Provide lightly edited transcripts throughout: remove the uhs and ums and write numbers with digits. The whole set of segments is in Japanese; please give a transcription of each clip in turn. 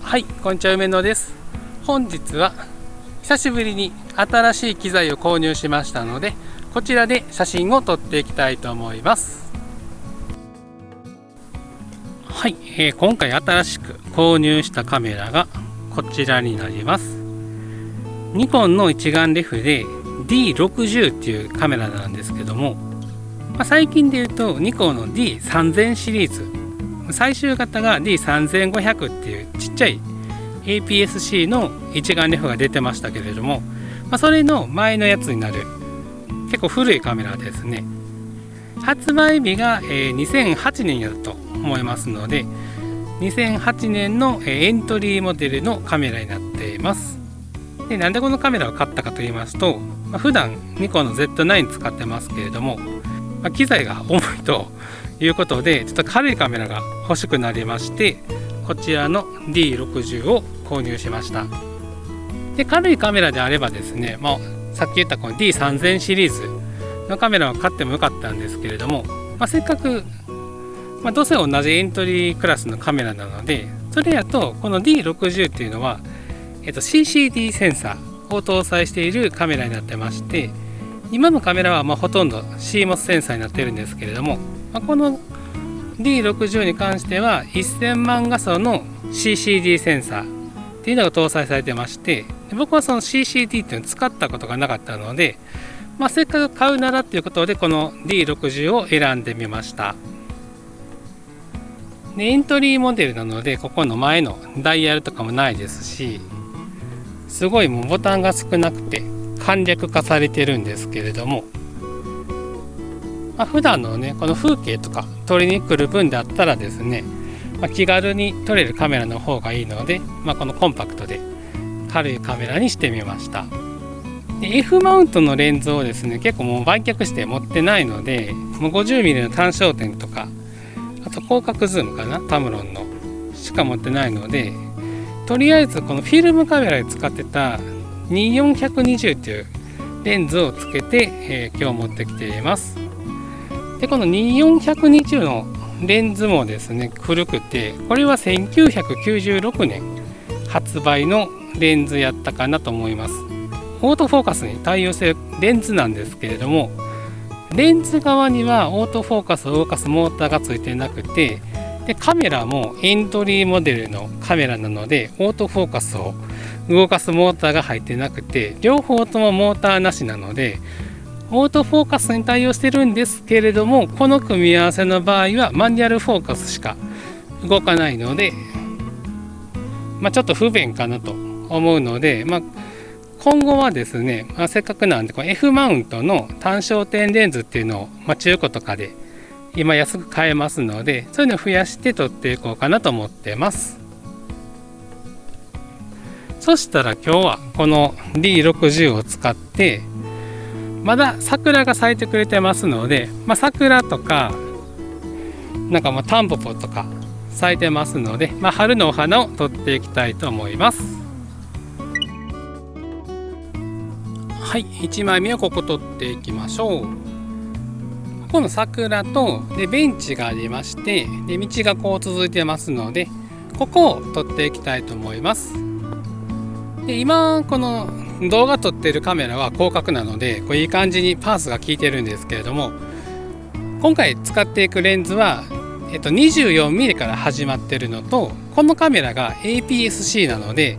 はい、こんにちは、梅野です。本日は久しぶりに新しい機材を購入しましたので、こちらで写真を撮っていきたいと思います。はい、今回新しく購入したカメラがこちらになります。ニコンの一眼レフで D60 っていうカメラなんですけども、最近で言うとニコンの D3000 シリーズ、最終型が D3500 っていうちっちゃい APS-C の一眼レフが出てましたけれども、それの前のやつになる結構古いカメラですね。発売日が2008年やと思いますので、2008年のエントリーモデルのカメラになっています。で、なんでこのカメラを買ったかと言いますと、普段ニコンの Z9 使ってますけれども、機材が重いということでちょっと軽いカメラが欲しくなりまして、こちらの D60 を購入しました。で、軽いカメラであればですね、さっき言ったこの D3000 シリーズのカメラを買ってもよかったんですけれども、せっかく、どうせ同じエントリークラスのカメラなので、それやとこの D60 っていうのは、CCD センサーを搭載しているカメラになってまして、今のカメラはほとんど CMOS センサーになっているんですけれども、この D60 に関しては1000万画素の CCD センサーっていうのが搭載されてまして、僕はその CCD っていうのを使ったことがなかったので、せっかく買うならっていうことでこの D60 を選んでみました。で、エントリーモデルなのでここの前のダイヤルとかもないですし、すごいもうボタンが少なくて簡略化されてるんですけれども、普段のねこの風景とか撮りに来る分であったらですね、気軽に撮れるカメラの方がいいので、このコンパクトで軽いカメラにしてみました。で、 F マウントのレンズをですね結構もう売却して持ってないので、もう 50mm の単焦点とか、あと広角ズームかな、タムロンのしか持ってないので、とりあえずこのフィルムカメラで使ってた2420っていうレンズをつけて、今日持ってきています。で、この2420のレンズもですね古くて、これは1996年発売のレンズやったかなと思います。オートフォーカスに対応するレンズなんですけれども、レンズ側にはオートフォーカスを動かすモーターがついてなくて、でカメラもエントリーモデルのカメラなのでオートフォーカスを動かすモーターが入ってなくて、両方ともモーターなしなのでオートフォーカスに対応してるんですけれども、この組み合わせの場合はマニュアルフォーカスしか動かないので、ちょっと不便かなと思うので、今後はですね、せっかくなんでこの F マウントの単焦点レンズっていうのを、中古とかで今安く買えますので、そういうのを増やして撮っていこうかなと思ってます。そしたら今日はこの D60 を使って、まだ桜が咲いてくれてますので、桜とかタンポポとか咲いてますので、春のお花を撮っていきたいと思います。はい、1枚目をここ撮っていきましょう。ここの桜とでベンチがありまして、で道がこう続いてますので、ここを撮っていきたいと思います。で、今この動画撮ってるカメラは広角なのでいい感じにパースが効いてるんですけれども、今回使っていくレンズは、24mm から始まってるのと、このカメラが APS-C なので、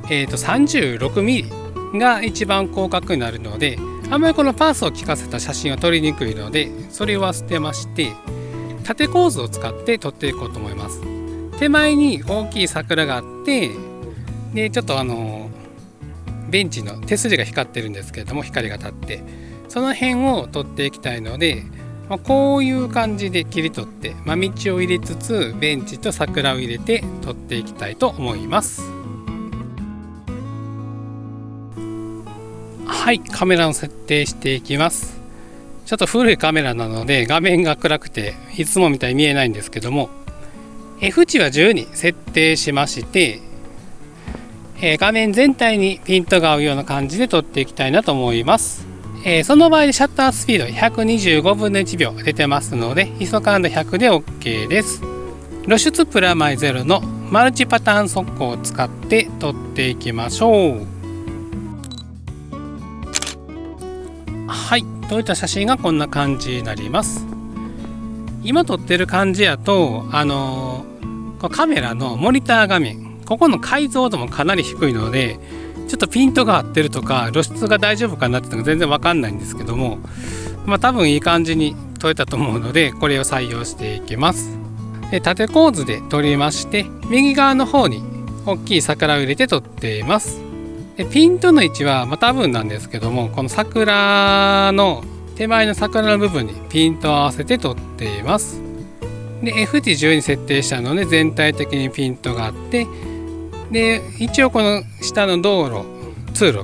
36mm が一番広角になるので、あんまりこのパースを効かせた写真は撮りにくいので、それは捨てまして縦構図を使って撮っていこうと思います。手前に大きい桜があって、でちょっとベンチの手すりが光ってるんですけれども、光が当たってその辺を撮っていきたいので、こういう感じで切り取って、道を入れつつベンチと桜を入れて撮っていきたいと思います。はい、カメラの設定していきます。ちょっと古いカメラなので画面が暗くていつもみたいに見えないんですけども、 F 値は10に設定しまして、画面全体にピントが合うような感じで撮っていきたいなと思います。その場合でシャッタースピード125分の1秒出てますので、ISO 感度100で OK です。露出プラマイゼロのマルチパターン速攻を使って撮っていきましょう。はい、撮れた写真がこんな感じになります。今撮ってる感じやとカメラのモニター画面、ここの解像度もかなり低いので、ちょっとピントが合ってるとか露出が大丈夫かなっていうのが全然わかんないんですけども、多分いい感じに撮れたと思うので、これを採用していきます。で、縦構図で撮りまして、右側の方に大きい桜を入れて撮っています。で、ピントの位置は多分なんですけども、この桜の手前の桜の部分にピントを合わせて撮っています。で、F 値10に設定したので全体的にピントがあって、で、一応この下の道路、通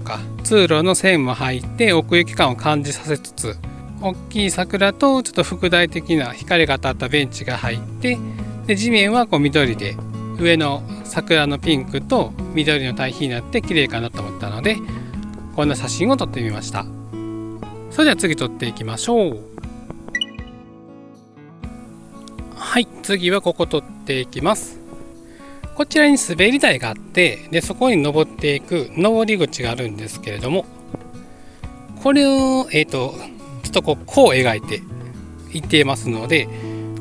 路の線も入って奥行き感を感じさせつつ、大きい桜とちょっと副題的な光が当たったベンチが入って、で、地面は緑で、上の桜のピンクと緑の対比になって綺麗かなと思ったので、こんな写真を撮ってみました。それでは次撮っていきましょう。はい、次はここ撮っていきます。こちらに滑り台があって、で、そこに登っていく登り口があるんですけれども、これをちょっとこう描いていっていますので、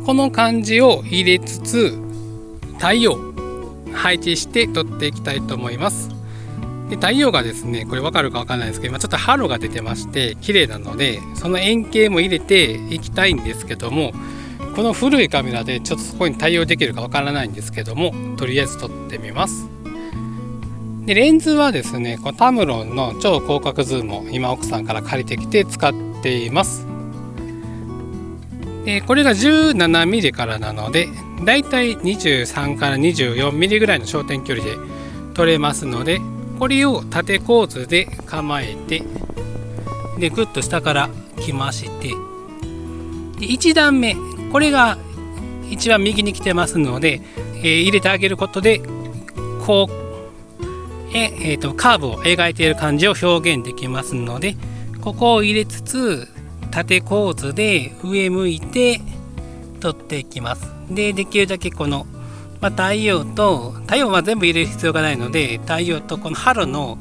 この感じを入れつつ太陽配置して撮っていきたいと思います。で、太陽がですね、これ分かるか分かんないですけど、ちょっとハロが出てまして綺麗なので、その円形も入れていきたいんですけども、この古いカメラでちょっとそこに対応できるか分からないんですけども、とりあえず撮ってみます。で、レンズはですね、このタムロンの超広角ズームを今奥さんから借りてきて使っています。で、これが 17mm からなので、だいたい23から 24mm ぐらいの焦点距離で撮れますので、これを縦構図で構えて、で、ぐっと下から来まして、で、1段目、これが一番右に来てますので、入れてあげることでこうカーブを描いている感じを表現できますので、ここを入れつつ縦構図で上向いて撮っていきます。で、できるだけこの、太陽は全部入れる必要がないので、太陽とこのハロの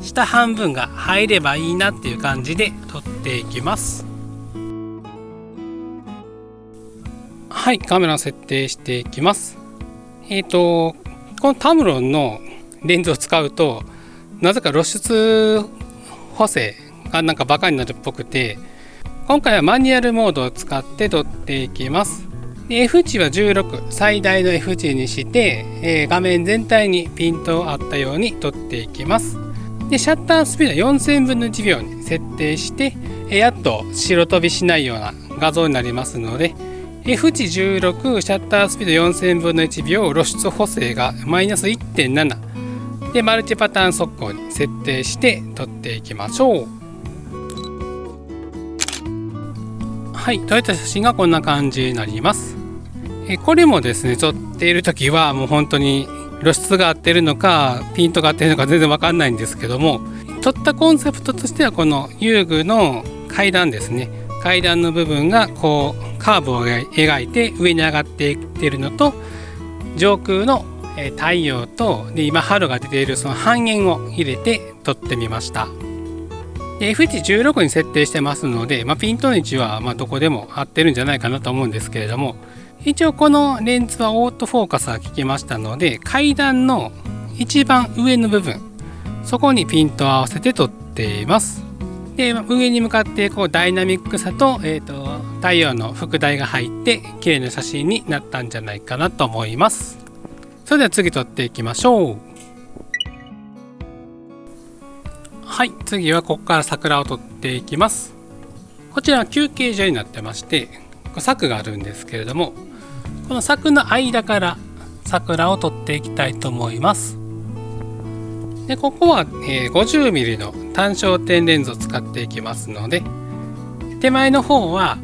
下半分が入ればいいなっていう感じで撮っていきます。はい、カメラを設定していきます。このタムロンのレンズを使うと、なぜか露出補正がバカになるっぽくて、今回はマニュアルモードを使って撮っていきます。F 値は16、最大の F 値にして、画面全体にピントあったように撮っていきます。で、シャッタースピードは4000分の1秒に設定して、やっと白飛びしないような画像になりますので、F 値16、シャッタースピード4000分の1秒、露出補正がマイナス 1.7 で、マルチパターン速攻に設定して撮っていきましょう。はい、撮れた写真がこんな感じになります。これもですね、撮っている時はもう本当に露出が合ってるのかピントが合ってるのか全然わかんないんですけども、撮ったコンセプトとしてはこの遊具の階段ですね、階段の部分がこうカーブを描いて上に上がっていっているのと、上空の太陽とで今ハロが出ているその半円を入れて撮ってみました。F 値16に設定してますので、ピントの位置はどこでも合ってるんじゃないかなと思うんですけれども、一応このレンズはオートフォーカスが効きましたので、階段の一番上の部分、そこにピントを合わせて撮っています。で、上に向かってこうダイナミックさと、太陽の副題が入って綺麗な写真になったんじゃないかなと思います。それでは次撮っていきましょう。はい、次はここから桜を撮っていきます。こちらは休憩所になってまして、柵があるんですけれども、この柵の間から桜を撮っていきたいと思います。で、ここは 50mm の単焦点レンズを使っていきますので、手前の方は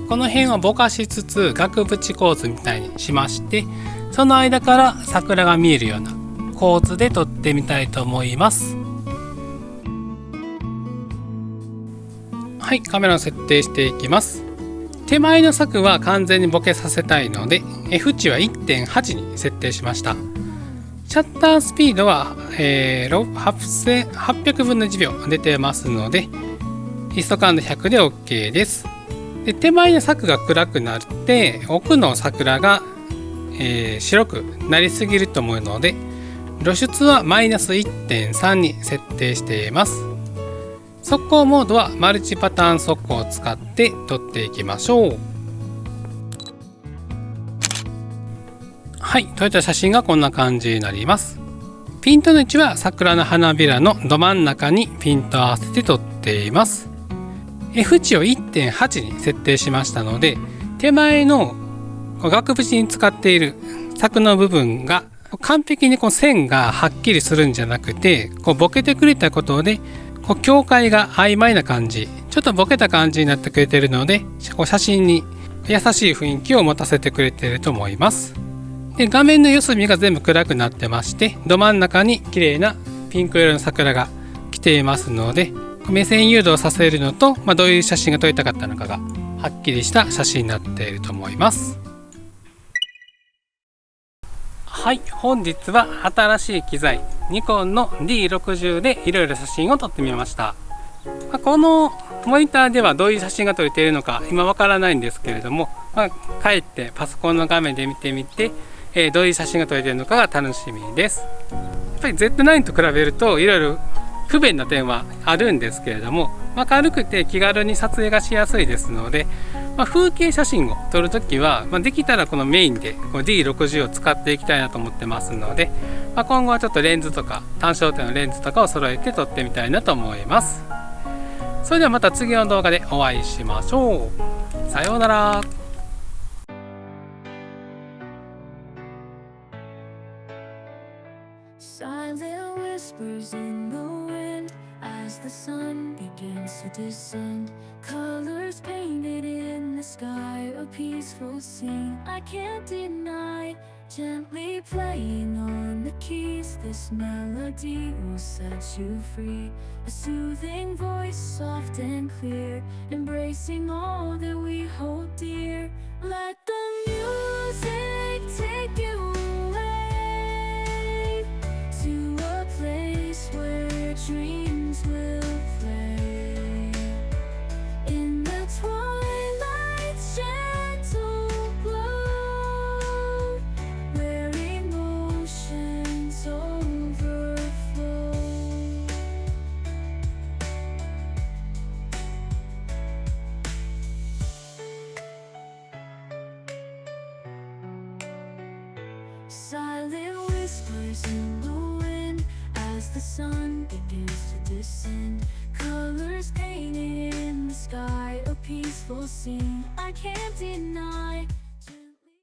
この辺をぼかしつつ額縁構図みたいにしまして、その間から桜が見えるような構図で撮ってみたいと思います。はい、カメラを設定していきます。手前の柵は完全にボケさせたいので F 値は 1.8 に設定しました。シャッタースピードは、800分の1秒出てますのでヒスト感度100で OK です。で手前の柵が暗くなって奥の桜が、白くなりすぎると思うので露出はマイナス 1.3 に設定しています。速攻モードはマルチパターン速攻を使って撮っていきましょう。はい、撮れた写真がこんな感じになります。ピントの位置は桜の花びらのど真ん中にピントを合わせて撮っています。F 値を 1.8 に設定しましたので手前の額縁に使っている柵の部分が完璧に線がはっきりするんじゃなくてボケてくれたことで境界が曖昧な感じ、ちょっとボケた感じになってくれているので写真に優しい雰囲気を持たせてくれていると思います。で画面の四隅が全部暗くなってましてど真ん中に綺麗なピンク色の桜が来ていますので目線誘導させるのと、どういう写真が撮りたかったのかがはっきりした写真になっていると思います。はい、本日は新しい機材ニコンの D60 でいろいろ写真を撮ってみました。このモニターではどういう写真が撮れているのか今わからないんですけれども、帰ってパソコンの画面で見てみて、どういう写真が撮れているのかが楽しみです。やっぱり Z9 と比べるといろいろ不便な点はあるんですけれども、軽くて気軽に撮影がしやすいですので、風景写真を撮るときは、できたらこのメインでD60 を使っていきたいなと思ってますので、今後はちょっとレンズとか単焦点のレンズとかを揃えて撮ってみたいなと思います。それではまた次の動画でお会いしましょう。さようなら。Silent whispers in the wind as the sun begins to descend. Colors painted in the sky, a peaceful scene I can't deny. Gently playing on the keys, this melody will set you free. A soothing voice, soft and clear, embracing all that we hold dear. Let the music take you to a place where dreams will play. In the twilight's gentle glow, where emotions overflow. Silent whispers in the as the sun begins to descend. Colors painted in the sky, a peaceful scene I can't deny.